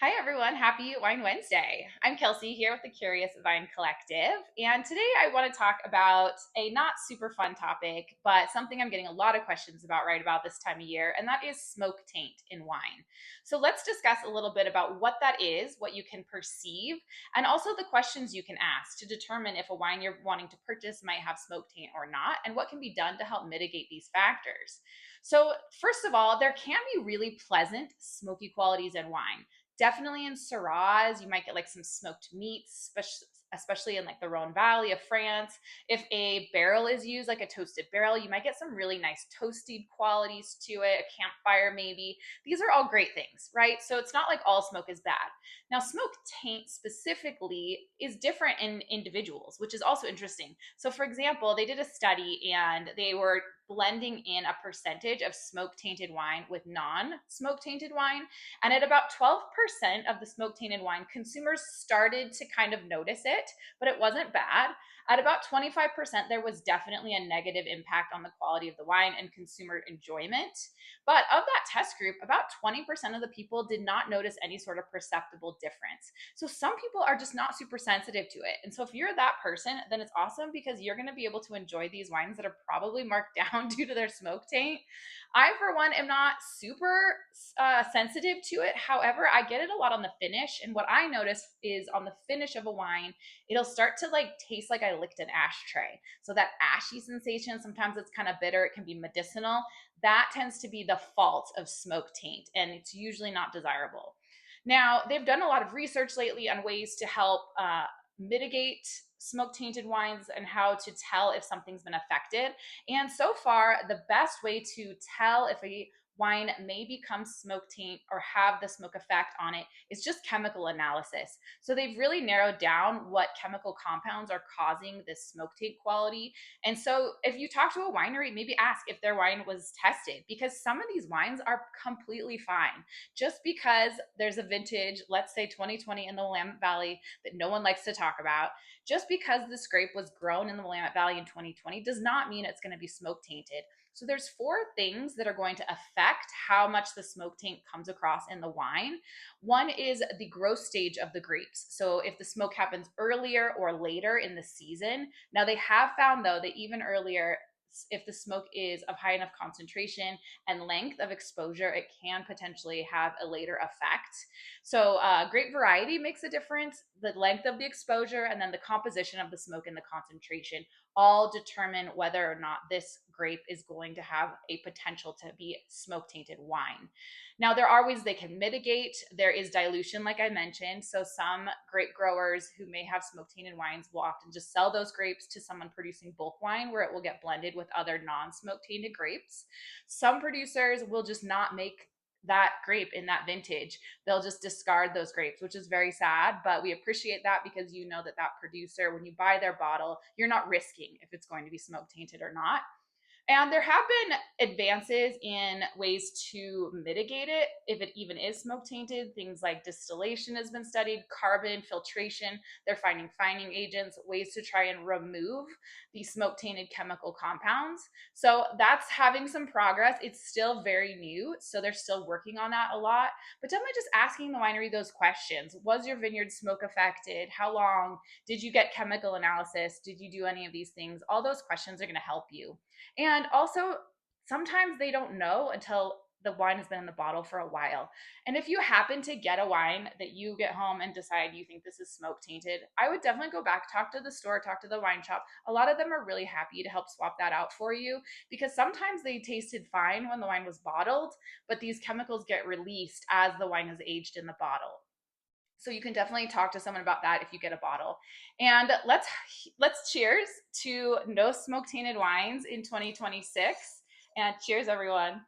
Hi, everyone. Happy Wine Wednesday. I'm Kelsey here with the Curious Vine Collective. And today I want to talk about a not super fun topic, but something I'm getting a lot of questions about right about this time of year, and that is smoke taint in wine. So let's discuss a little bit about what that is, what you can perceive, and also the questions you can ask to determine if a wine you're wanting to purchase might have smoke taint or not, and what can be done to help mitigate these factors. So, first of all, there can be really pleasant smoky qualities in wine. Definitely in Syrahs, you might get like some smoked meats, especially in like the Rhone Valley of France. If a barrel is used, like a toasted barrel, you might get some really nice toasted qualities to it, a campfire maybe. These are all great things, right? So it's not like all smoke is bad. Now, smoke taint specifically is different in individuals, which is also interesting. So, for example, they did a study and they were blending in a percentage of smoke tainted wine with non smoke tainted wine. And at about 12% of the smoke tainted wine, consumers started to kind of notice it, but it wasn't bad. At about 25%, there was definitely a negative impact on the quality of the wine and consumer enjoyment. But of that test group, about 20% of the people did not notice any sort of perceptible difference. So some people are just not super sensitive to it. And so if you're that person, then it's awesome because you're going to be able to enjoy these wines that are probably marked down due to their smoke taint. I, for one, am not super sensitive to it. However, I get it a lot on the finish. And what I notice is on the finish of a wine, it'll start to like taste like I licked an ashtray. So that ashy sensation, sometimes it's kind of bitter, it can be medicinal. That tends to be the fault of smoke taint, and it's usually not desirable. Now, they've done a lot of research lately on ways to help mitigate smoke tainted wines and how to tell if something's been affected. And so far, the best way to tell if a wine may become smoke taint or have the smoke effect on it is just chemical analysis. So they've really narrowed down what chemical compounds are causing this smoke taint quality. And so if you talk to a winery, maybe ask if their wine was tested, because some of these wines are completely fine. Just because there's a vintage, let's say 2020 in the Willamette Valley, that no one likes to talk about, just because this grape was grown in the Willamette Valley in 2020 does not mean it's going to be smoke tainted. So there's four things that are going to affect how much the smoke taint comes across in the wine. One is the growth stage of the grapes. So if the smoke happens earlier or later in the season. Now they have found though that even earlier, if the smoke is of high enough concentration and length of exposure, it can potentially have a later effect. So, grape variety makes a difference. The length of the exposure and then the composition of the smoke and the concentration all determine whether or not this grape is going to have a potential to be smoke tainted wine. Now, there are ways they can mitigate. There is dilution, like I mentioned. So, some grape growers who may have smoke tainted wines will often just sell those grapes to someone producing bulk wine where it will get blended with other non smoke tainted grapes. Some producers will just not make that grape in that vintage. They'll just discard those grapes, which is very sad, but we appreciate that because you know that that producer, when you buy their bottle, you're not risking if it's going to be smoke tainted or not. And there have been advances in ways to mitigate it if it even is smoke tainted. Things like distillation has been studied, carbon filtration. They're finding fining agents, ways to try and remove these smoke tainted chemical compounds. So that's having some progress. It's still very new, so they're still working on that a lot. But definitely just asking the winery those questions. Was your vineyard smoke affected? How long? Did you get chemical analysis? Did you do any of these things? All those questions are going to help you. And also, sometimes they don't know until the wine has been in the bottle for a while. And if you happen to get a wine that you get home and decide you think this is smoke tainted, I would definitely go back, talk to the store, talk to the wine shop. A lot of them are really happy to help swap that out for you because sometimes they tasted fine when the wine was bottled, but these chemicals get released as the wine has aged in the bottle. So you can definitely talk to someone about that if you get a bottle. And let's cheers to no smoke tainted wines in 2026. And cheers, everyone.